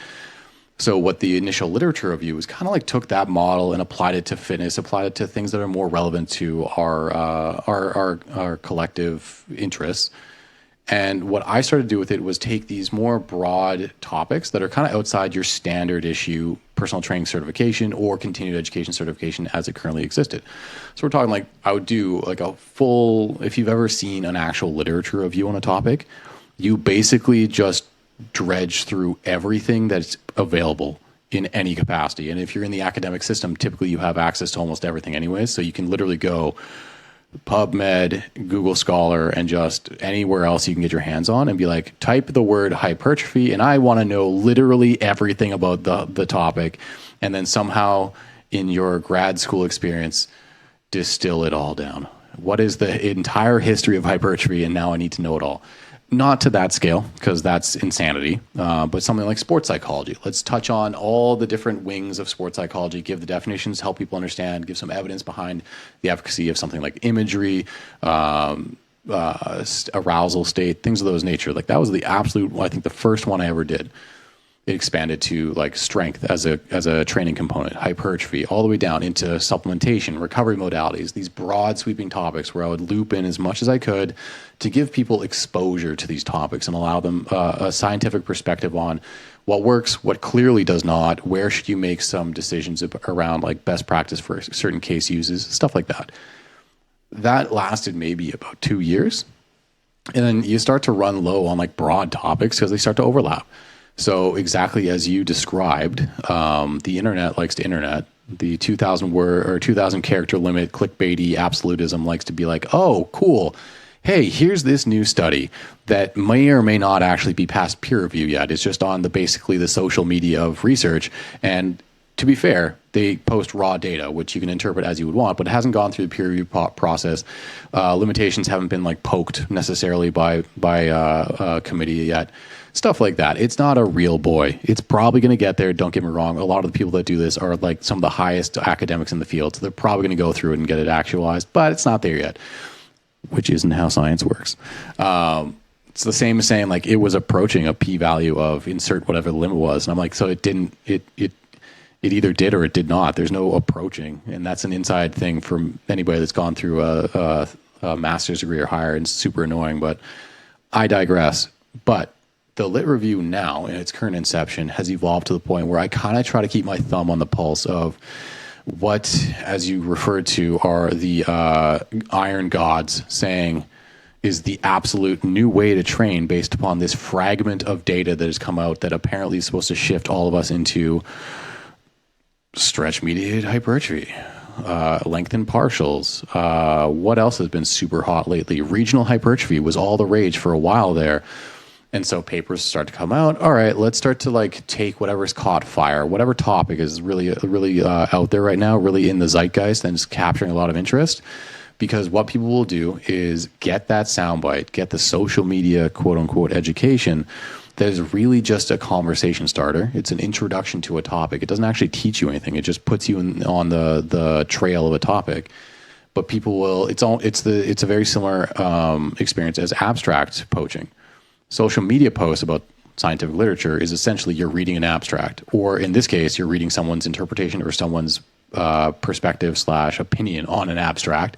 So what the initial literature review was kind of like took that model and applied it to fitness, applied it to things that are more relevant to our collective interests. And what I started to do with it was take these more broad topics that are kind of outside your standard issue personal training certification or continued education certification as it currently existed. So we're talking like, I would do like a full, if you've ever seen an actual literature review on a topic, you basically just dredge through everything that's available in any capacity. And if you're in the academic system, typically you have access to almost everything anyways. So you can literally go PubMed, Google Scholar, and just anywhere else you can get your hands on and be like, type the word hypertrophy, and I want to know literally everything about the topic. And then somehow in your grad school experience, distill it all down. What is the entire history of hypertrophy? And now I need to know it all. Not to that scale, because that's insanity, but something like sports psychology. Let's touch on all the different wings of sports psychology, give the definitions, help people understand, give some evidence behind the efficacy of something like imagery, arousal state, things of those nature. Like that was the absolute, I think the first one I ever did. It expanded to like strength as a training component, hypertrophy, all the way down into supplementation, recovery modalities, these broad sweeping topics where I would loop in as much as I could to give people exposure to these topics and allow them a scientific perspective on what works, what clearly does not, where should you make some decisions around like best practice for certain case uses, stuff like that. That lasted maybe about 2 years. And then you start to run low on like broad topics because they start to overlap. So exactly as you described, the internet likes to internet. The 2,000 word or 2,000 character limit, clickbaity absolutism likes to be like, oh, cool. Hey, here's this new study that may or may not actually be past peer review yet. It's just on basically the social media of research. And to be fair, they post raw data, which you can interpret as you would want, but it hasn't gone through the peer review process. Limitations haven't been like poked necessarily by a committee yet. Stuff like that. It's not a real boy. It's probably going to get there. Don't get me wrong. A lot of the people that do this are like some of the highest academics in the field. So they're probably going to go through it and get it actualized, but it's not there yet, which isn't how science works. It's the same as saying like it was approaching a p-value of insert whatever the limit was. And I'm like, so it didn't, it either did or it did not. There's no approaching. And that's an inside thing for anybody that's gone through a master's degree or higher, and it's super annoying, but I digress. But the lit review now in its current inception has evolved to the point where I kind of try to keep my thumb on the pulse of what, as you referred to, are the iron gods saying is the absolute new way to train based upon this fragment of data that has come out that apparently is supposed to shift all of us into stretch-mediated hypertrophy, lengthened partials. What else has been super hot lately? Regional hypertrophy was all the rage for a while there. And so papers start to come out. All right, let's start to like take whatever's caught fire, whatever topic is really out there right now, really in the zeitgeist and is capturing a lot of interest. Because what people will do is get that soundbite, get the social media quote unquote education that is really just a conversation starter. It's an introduction to a topic. It doesn't actually teach you anything. It just puts you on the trail of a topic. But people will. It's a very similar experience as abstract poaching. Social media posts about scientific literature is essentially you're reading an abstract, or in this case, you're reading someone's interpretation or someone's perspective / opinion on an abstract,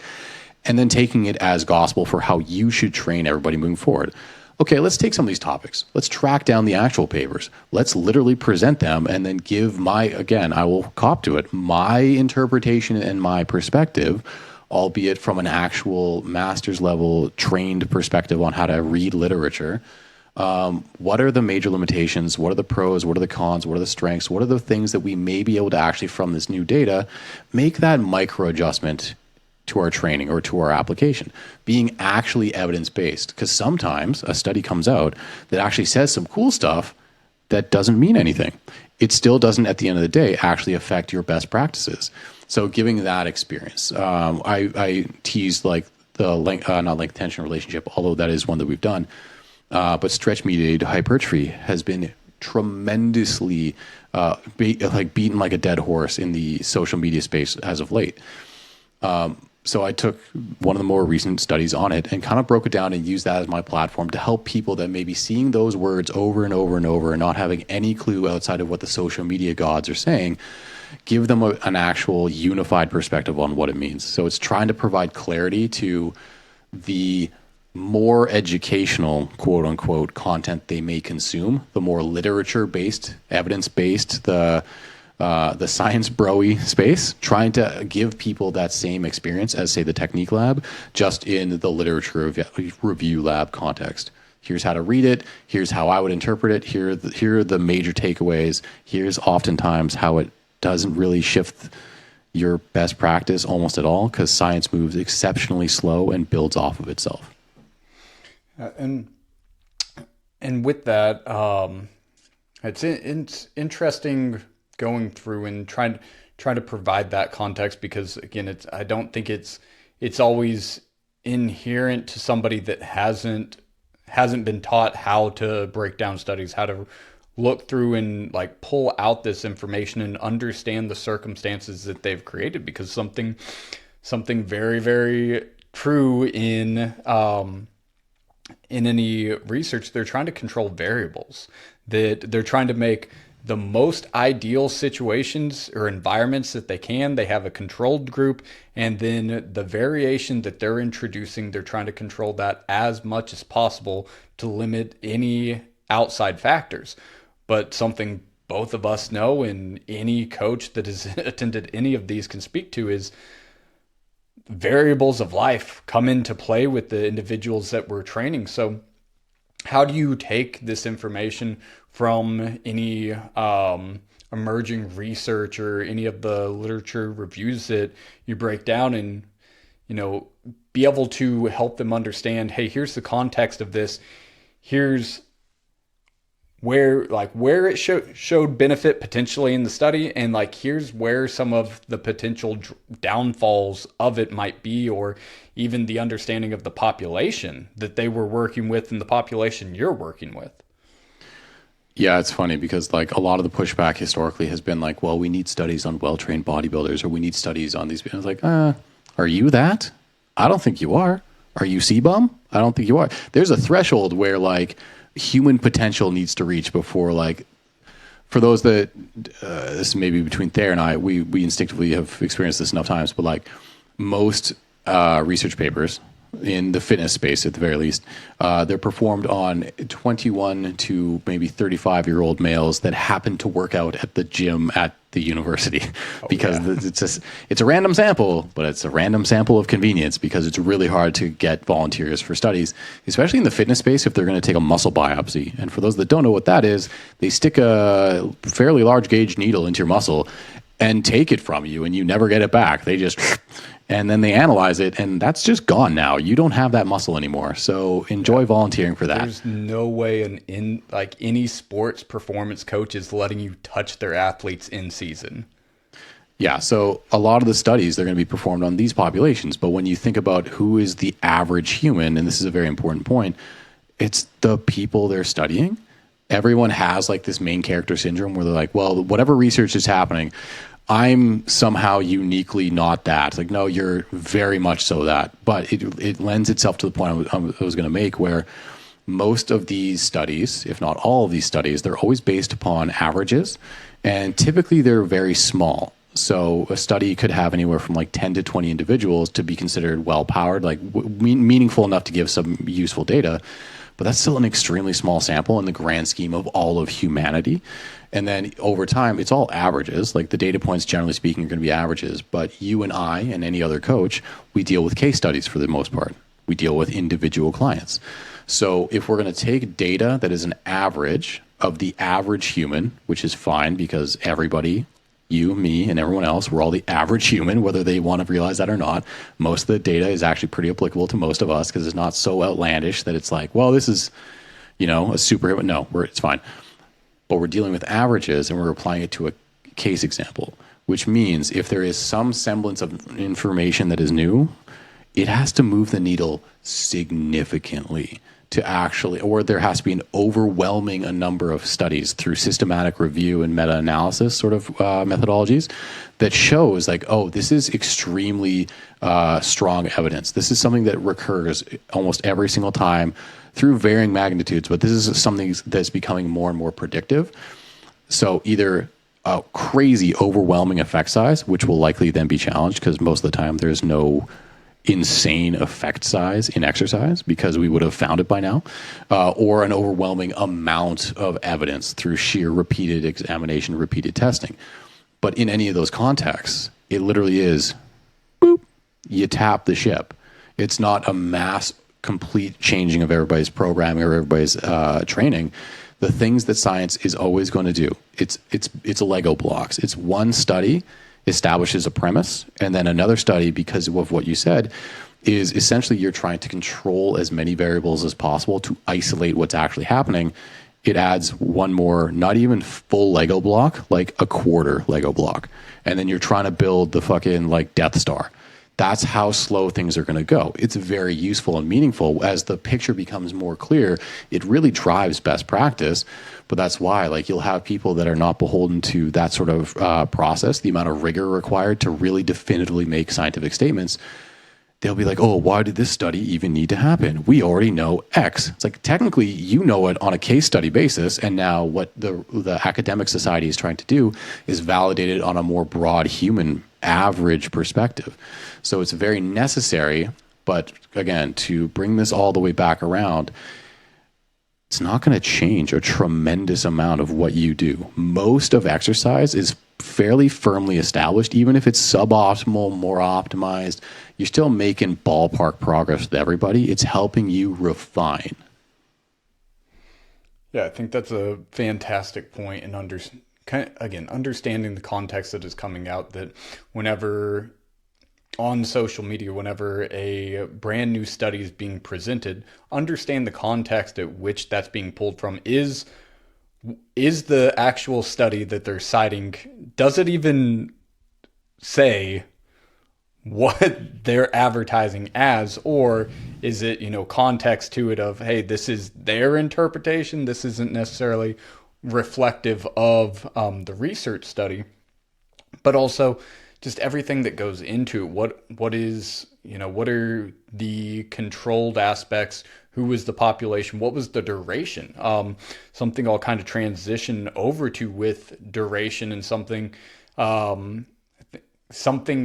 and then taking it as gospel for how you should train everybody moving forward. Okay, let's take some of these topics. Let's track down the actual papers. Let's literally present them and then give I will cop to it, my interpretation and my perspective, albeit from an actual master's level trained perspective on how to read literature. What are the major limitations? What are the pros? What are the cons? What are the strengths? What are the things that we may be able to actually, from this new data, make that micro adjustment to our training or to our application, being actually evidence-based? Because sometimes a study comes out that actually says some cool stuff that doesn't mean anything. It still doesn't, at the end of the day, actually affect your best practices. So giving that experience, I teased like the not length tension relationship, although that is one that we've done. But stretch-mediated hypertrophy has been tremendously beaten like a dead horse in the social media space as of late. So I took one of the more recent studies on it and kind of broke it down and used that as my platform to help people that may be seeing those words over and over and over and not having any clue outside of what the social media gods are saying, give them an actual unified perspective on what it means. So it's trying to provide clarity to the more educational, quote unquote, content they may consume, the more literature-based, evidence-based, the science bro-y space, trying to give people that same experience as, say, the technique lab, just in the literature review lab context. Here's how to read it. Here's how I would interpret it. Here are the major takeaways. Here's oftentimes how it doesn't really shift your best practice almost at all, because science moves exceptionally slow and builds off of itself. And with that, it's interesting going through and trying to provide that context, because again, I don't think it's always inherent to somebody that hasn't been taught how to break down studies, how to look through and like pull out this information and understand the circumstances that they've created, because something very, very true in in any research, they're trying to control variables, that they're trying to make the most ideal situations or environments that they can. They have a controlled group, and then the variation that they're introducing, they're trying to control that as much as possible to limit any outside factors. But something both of us know, and any coach that has attended any of these can speak to, is variables of life come into play with the individuals that we're training. So how do you take this information from any emerging research or any of the literature reviews that you break down, and be able to help them understand, hey, here's the context of this, here's where it showed benefit potentially in the study, and here's where some of the potential downfalls of it might be, or even the understanding of the population that they were working with and the population you're working with. Yeah, it's funny because a lot of the pushback historically has been well, we need studies on well-trained bodybuilders, or we need studies on these people. It's are you that? I don't think you are. Are you CBUM? I don't think you are. There's a threshold where human potential needs to reach before for those that this may be between Thayer and I, we instinctively have experienced this enough times, but most research papers in the fitness space, at the very least, they're performed on 21 to maybe 35-year-old males that happen to work out at the gym at the university, because it's a random sample, but it's a random sample of convenience, because it's really hard to get volunteers for studies, especially in the fitness space, if they're going to take a muscle biopsy. And for those that don't know what that is, they stick a fairly large gauge needle into your muscle and take it from you, and you never get it back. They just, and then they analyze it, and that's just gone now. You don't have that muscle anymore. So enjoy volunteering for that. There's no way in any sports performance coach is letting you touch their athletes in season. Yeah, so a lot of the studies, they're going to be performed on these populations. But when you think about who is the average human, and this is a very important point, it's the people they're studying. Everyone has this main character syndrome where they're well, whatever research is happening, I'm somehow uniquely not that. No, you're very much so that. But it lends itself to the point I was going to make, where most of these studies, if not all of these studies, they're always based upon averages, and typically they're very small. So a study could have anywhere from 10 to 20 individuals to be considered well-powered, meaningful enough to give some useful data. But that's still an extremely small sample in the grand scheme of all of humanity. And then over time, it's all averages. The data points, generally speaking, are going to be averages. But you and I and any other coach, we deal with case studies for the most part. We deal with individual clients. So if we're going to take data that is an average of the average human, which is fine because everybody, you, me, and everyone else, we're all the average human, whether they want to realize that or not. Most of the data is actually pretty applicable to most of us because it's not so outlandish that it's well, this is, a super, no, it's fine. But we're dealing with averages, and we're applying it to a case example, which means if there is some semblance of information that is new, it has to move the needle significantly to actually, or there has to be an overwhelming a number of studies through systematic review and meta-analysis sort of methodologies that shows oh, this is extremely strong evidence. This is something that recurs almost every single time through varying magnitudes, but this is something that's becoming more and more predictive. So either a crazy overwhelming effect size, which will likely then be challenged because most of the time there's no insane effect size in exercise because we would have found it by now, or an overwhelming amount of evidence through sheer repeated examination, repeated testing. But in any of those contexts, it literally is, boop, you tap the ship. It's not a mass complete changing of everybody's programming or everybody's training. The things that science is always going to do, it's Lego blocks. It's one study establishes a premise, and then another study, because of what you said, is essentially you're trying to control as many variables as possible to isolate what's actually happening. It adds one more, not even full Lego block, a quarter Lego block. And then you're trying to build the fucking Death Star. That's how slow things are going to go. It's very useful and meaningful. As the picture becomes more clear, it really drives best practice. But that's why you'll have people that are not beholden to that sort of process, the amount of rigor required to really definitively make scientific statements. they'll be like, oh, why did this study even need to happen? We already know X. It's like, technically, you know it on a case study basis. And now what the academic society is trying to do is validate it on a more broad human average perspective. So it's very necessary. But again, to bring this all the way back around, it's not going to change a tremendous amount of what you do. Most of exercise is fairly firmly established. Even if it's suboptimal, more optimized, you're still making ballpark progress with everybody. It's helping you refine. Yeah, I think that's a fantastic point. And understanding the context that is coming out, that whenever on social media, whenever a brand new study is being presented, understand the context at which that's being pulled from. Is the actual study that they're citing, does it even say what they're advertising as, or is it, context to it of, hey, this is their interpretation, this isn't necessarily reflective of the research study, but also just everything that goes into it. What are the controlled aspects? Who was the population? What was the duration? Something I'll kind of transition over to with duration, and something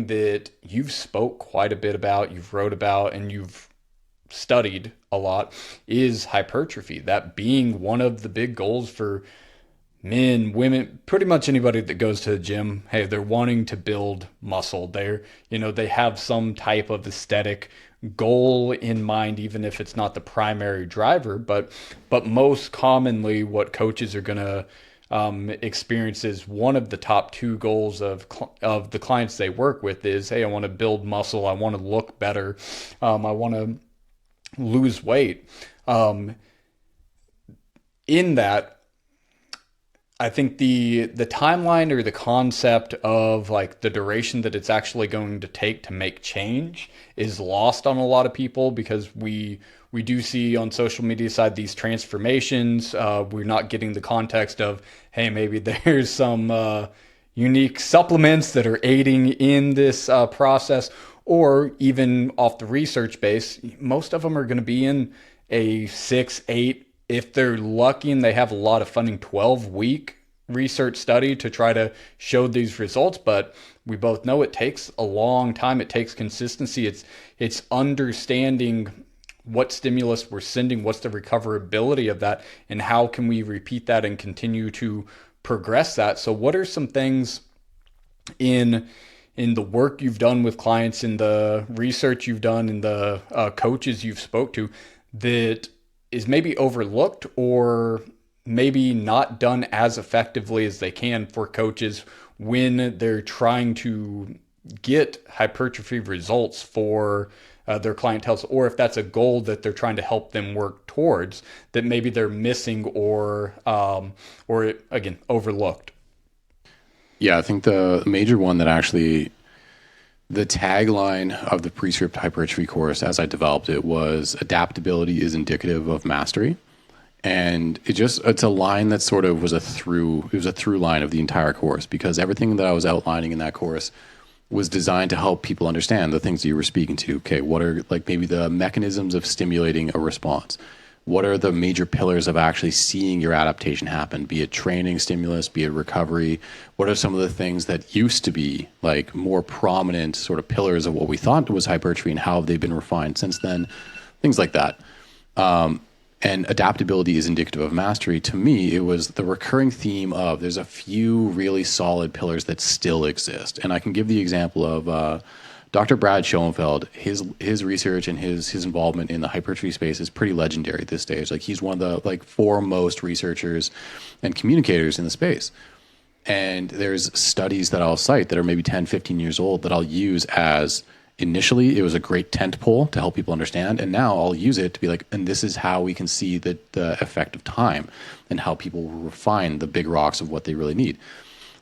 that you've spoke quite a bit about, you've wrote about, and you've studied a lot, is hypertrophy. That being one of the big goals for men, women, pretty much anybody that goes to the gym. Hey, they're wanting to build muscle. They have some type of aesthetic goal in mind, even if it's not the primary driver. But most commonly, what coaches are going to experience is one of the top two goals of the clients they work with is, hey, I want to build muscle. I want to look better. I want to lose weight. In that, I think the timeline or the concept of like the duration that it's actually going to take to make change is lost on a lot of people, because we do see on social media side these transformations. We're not getting the context of, hey, maybe there's some unique supplements that are aiding in this process, or even off the research base. Most of them are going to be in a 6, 8, if they're lucky and they have a lot of funding, 12-week research study to try to show these results. But we both know it takes a long time. It takes consistency. It's understanding what stimulus we're sending, what's the recoverability of that, and how can we repeat that and continue to progress that. So what are some things in the work you've done with clients, in the research you've done, in the coaches you've spoke to, that is maybe overlooked or maybe not done as effectively as they can for coaches when they're trying to get hypertrophy results for their clientele, or if that's a goal that they're trying to help them work towards that maybe they're missing or again, overlooked? Yeah, I think the major one that actually, the tagline of the Prescript Hypertrophy course as I developed it was, adaptability is indicative of mastery. And it's a line that sort of was a through line of the entire course, because everything that I was outlining in that course was designed to help people understand the things that you were speaking to. Okay, what are like maybe the mechanisms of stimulating a response? What are the major pillars of actually seeing your adaptation happen, be it training stimulus, be it recovery? What are some of the things that used to be like more prominent sort of pillars of what we thought was hypertrophy, and how have they been refined since then? Things like that. And adaptability is indicative of mastery. To me, it was the recurring theme of there's a few really solid pillars that still exist. And I can give the example of Dr. Brad Schoenfeld. His research and his involvement in the hypertrophy space is pretty legendary at this stage. Like, he's one of the foremost researchers and communicators in the space. And there's studies that I'll cite that are maybe 10, 15 years old that I'll use as, initially it was a great tent pole to help people understand, and now I'll use it to be like, and this is how we can see the effect of time and how people refine the big rocks of what they really need.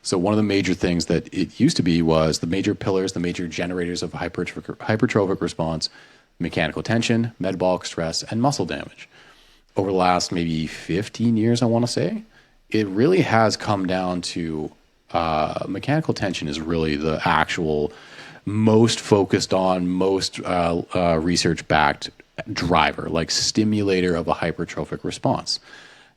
So one of the major things that it used to be was the major pillars, the major generators of hypertrophic response: mechanical tension, metabolic stress, and muscle damage. Over the last maybe 15 years, I want to say, it really has come down to mechanical tension is really the actual most focused on, most research-backed driver, like stimulator of a hypertrophic response.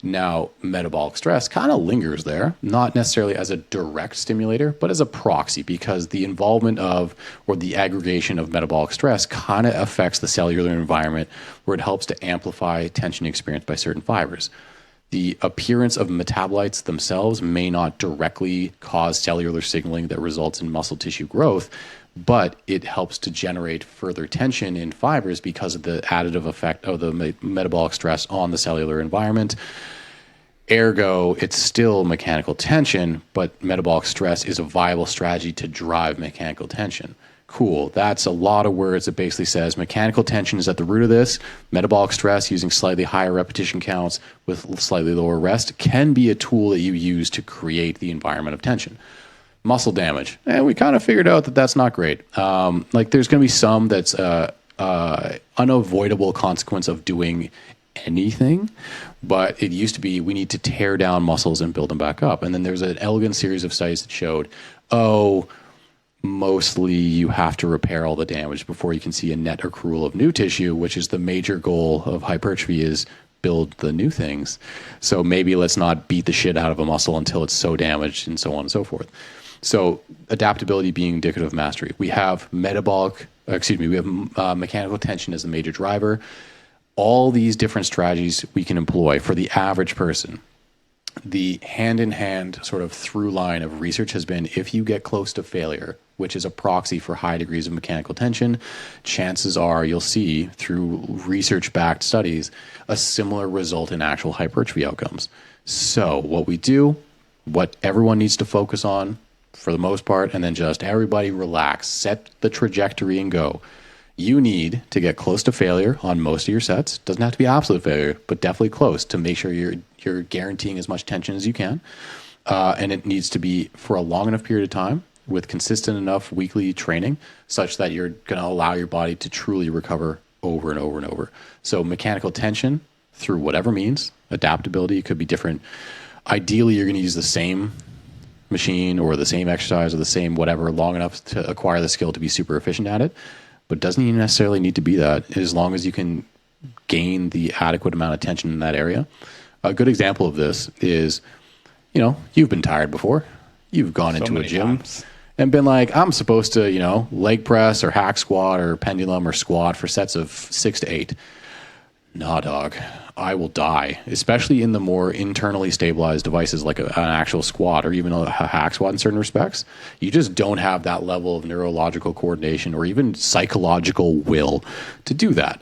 Now, metabolic stress kind of lingers there, not necessarily as a direct stimulator, but as a proxy, because the involvement of or the aggregation of metabolic stress kind of affects the cellular environment where it helps to amplify tension experienced by certain fibers. The appearance of metabolites themselves may not directly cause cellular signaling that results in muscle tissue growth, but it helps to generate further tension in fibers because of the additive effect of the metabolic stress on the cellular environment. Ergo, it's still mechanical tension, but metabolic stress is a viable strategy to drive mechanical tension. Cool. That's a lot of words. It basically says mechanical tension is at the root of this. Metabolic stress using slightly higher repetition counts with slightly lower rest can be a tool that you use to create the environment of tension. Muscle damage. And we kind of figured out that that's not great. Like there's going to be some that's unavoidable consequence of doing anything, but it used to be we need to tear down muscles and build them back up. And then there's an elegant series of studies that showed, mostly you have to repair all the damage before you can see a net accrual of new tissue, which is the major goal of hypertrophy, is build the new things. So maybe let's not beat the shit out of a muscle until it's so damaged and so on and so forth. So adaptability being indicative of mastery. We have mechanical tension as a major driver. All these different strategies we can employ for the average person. The hand-in-hand sort of through line of research has been if you get close to failure, which is a proxy for high degrees of mechanical tension, chances are you'll see through research-backed studies a similar result in actual hypertrophy outcomes. So what we do, what everyone needs to focus on for the most part, and then just everybody relax, set the trajectory and go. You need to get close to failure on most of your sets. Doesn't have to be absolute failure, but definitely close to make sure you're guaranteeing as much tension as you can. And it needs to be for a long enough period of time with consistent enough weekly training such that you're going to allow your body to truly recover over and over and over. So mechanical tension through whatever means, adaptability could be different. Ideally, you're going to use the same machine or the same exercise or the same whatever long enough to acquire the skill to be super efficient at it. But doesn't even necessarily need to be that, as long as you can gain the adequate amount of tension in that area. A good example of this is, you've been tired before. You've gone into a gym and been like, I'm supposed to, leg press or hack squat or pendulum or squat for sets of 6 to 8. Nah, dog. I will die, especially in the more internally stabilized devices like an actual squat or even a hack squat in certain respects. You just don't have that level of neurological coordination or even psychological will to do that.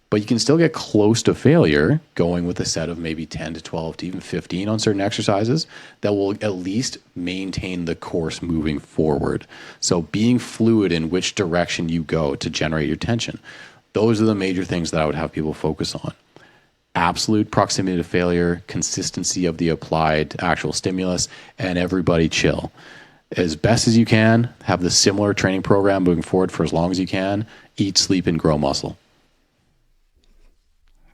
But you can still get close to failure going with a set of maybe 10 to 12 to even 15 on certain exercises that will at least maintain the course moving forward. So being fluid in which direction you go to generate your tension. Those are the major things that I would have people focus on. Absolute proximity to failure, consistency of the applied actual stimulus, and everybody chill. As best as you can, have the similar training program moving forward for as long as you can. Eat, sleep, and grow muscle.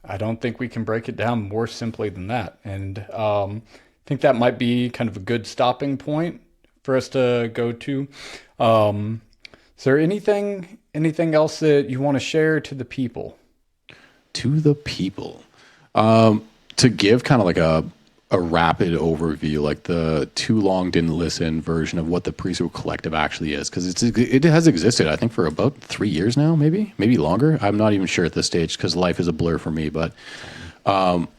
I don't think we can break it down more simply than that. And I think that might be kind of a good stopping point for us to go to. Is there anything else that you want to share to the people? To the people. To give kind of like a rapid overview, like the too long didn't listen version of what the Prescript Collective actually is, because it has existed, I think, for about 3 years now, maybe longer. I'm not even sure at this stage because life is a blur for me, but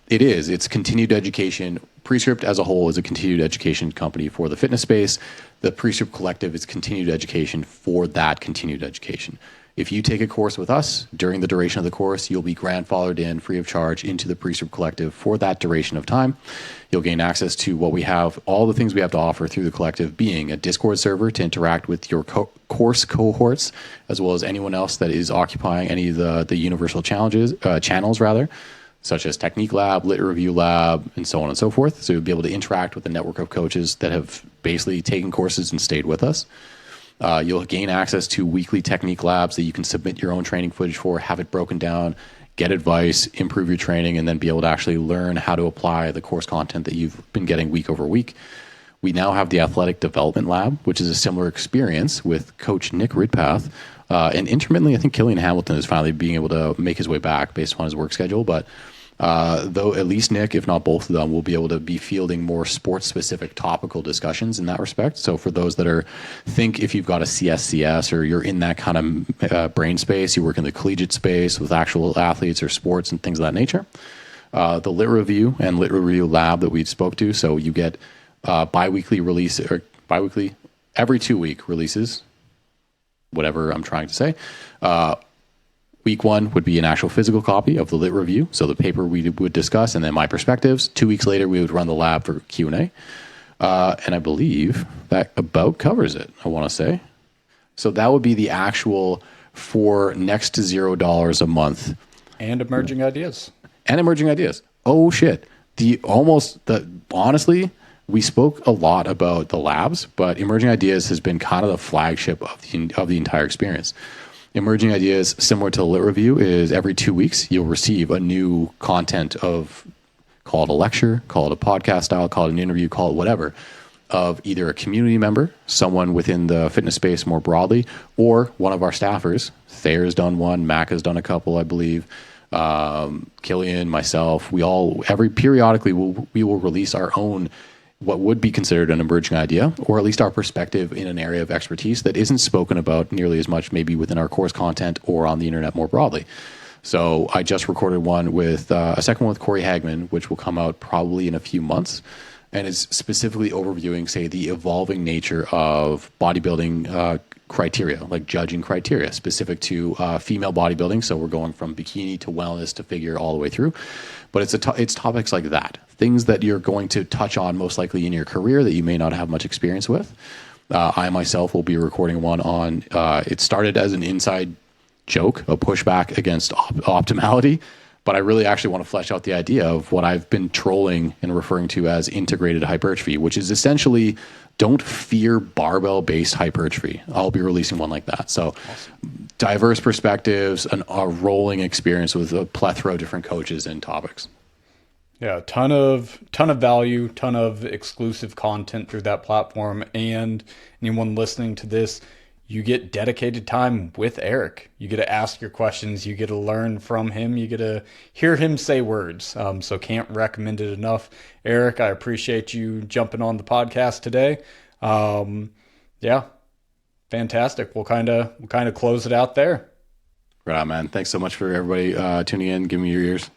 it's continued education. Prescript as a whole is a continued education company for the fitness space. The Prescript Collective is continued education for that continued education. If you take a course with us during the duration of the course, you'll be grandfathered in free of charge into the Prescript Collective for that duration of time. You'll gain access to what we have, all the things we have to offer through the collective, being a Discord server to interact with your course cohorts, as well as anyone else that is occupying any of the universal channels, such as Technique Lab, Lit Review Lab, and so on and so forth. So you'll be able to interact with a network of coaches that have basically taken courses and stayed with us. You'll gain access to weekly technique labs that you can submit your own training footage for, have it broken down, get advice, improve your training, and then be able to actually learn how to apply the course content that you've been getting week over week. We now have the Athletic Development Lab, which is a similar experience with Coach Nick Ridpath. And intermittently, I think Killian Hamilton is finally being able to make his way back based on his work schedule. But though at least Nick, if not both of them, will be able to be fielding more sports-specific topical discussions in that respect. So for those that think if you've got a CSCS or you're in that kind of brain space, you work in the collegiate space with actual athletes or sports and things of that nature. The Lit Review and Lit Review Lab that we spoke to. So you get bi-weekly release or bi-weekly, every 2 week releases, whatever I'm trying to say. Week 1 would be an actual physical copy of the Lit Review, so the paper we would discuss, and then my perspectives. 2 weeks later, we would run the lab for Q&A. And I believe that about covers it, I want to say. So that would be the actual for next to $0 a month. And emerging ideas. Oh, shit. Honestly, we spoke a lot about the labs, but Emerging Ideas has been kind of the flagship of the entire experience. Emerging Ideas, similar to the Lit Review, is every 2 weeks you'll receive a new content of, call it a lecture, call it a podcast style, call it an interview, call it whatever, of either a community member, someone within the fitness space more broadly, or one of our staffers. Thayer's done one, Mac has done a couple, I believe. Killian, myself, periodically we will release our own what would be considered an emerging idea, or at least our perspective in an area of expertise that isn't spoken about nearly as much maybe within our course content or on the internet more broadly. So I just recorded one with a second one with Corey Hagman, which will come out probably in a few months, and is specifically overviewing, say, the evolving nature of bodybuilding criteria, like judging criteria specific to female bodybuilding. So we're going from bikini to wellness to figure all the way through. But it's topics like that, things that you're going to touch on most likely in your career that you may not have much experience with. I myself will be recording one on, it started as an inside joke, a pushback against optimality, but I really actually want to flesh out the idea of what I've been trolling and referring to as integrated hypertrophy, which is essentially don't fear barbell-based hypertrophy. I'll be releasing one like that. So awesome. Diverse perspectives, a rolling experience with a plethora of different coaches and topics. Yeah, ton of value, ton of exclusive content through that platform. And anyone listening to this, you get dedicated time with Eric. You get to ask your questions. You get to learn from him. You get to hear him say words. So can't recommend it enough. Eric, I appreciate you jumping on the podcast today. Yeah, fantastic. We'll kind of close it out there. Right on, man. Thanks so much for everybody tuning in. Give me your ears.